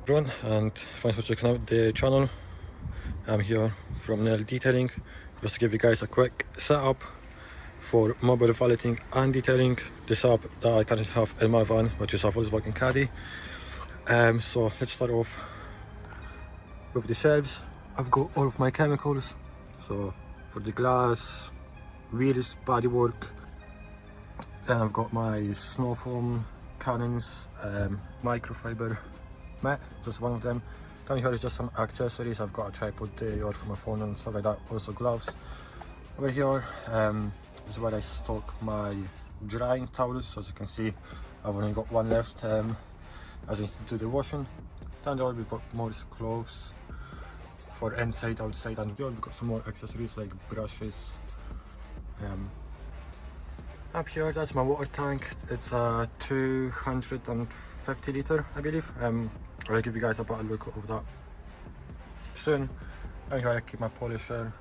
Everyone, and thanks for checking out the channel. I'm here from Nell Detailing, just to give you guys a quick setup for mobile valeting and detailing. The setup that I currently have in my van, which is a Volkswagen Caddy. So let's start off with the shelves. I've got all of my chemicals, so for the glass, wheels, bodywork. Then I've got my snow foam cannons, microfiber mat, just one of them. Down here is just some accessories. I've got a tripod there for my phone and stuff like that, also gloves. Over here is where I stock my drying towels. As you can see, I've only got one left as I do the washing. Down there we've got more clothes for inside, outside, and we've got some more accessories like brushes. Up here, that's my water tank. It's a 250 litre, I believe. I'll give you guys a better look of that soon. Down here I keep my polisher,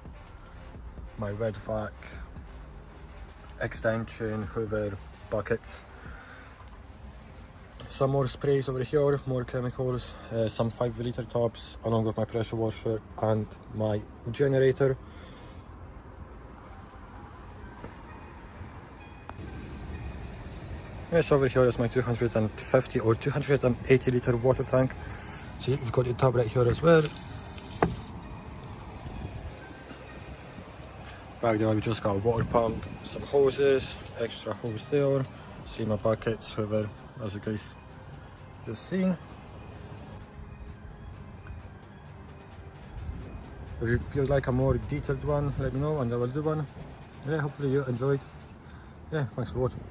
my wet vac, extension, hoover, buckets. Some more sprays over here, more chemicals, some 5 litre tops, along with my pressure washer and my generator. Yes, over here is my 250 or 280 litre water tank. See, you've got the tub right here as well. Back there, we just got a water pump, some hoses, extra hose there. See my buckets, hoover, as you guys just seen. If you feel like a more detailed one, let me know and I will do one. Yeah, hopefully you enjoyed. Yeah, thanks for watching.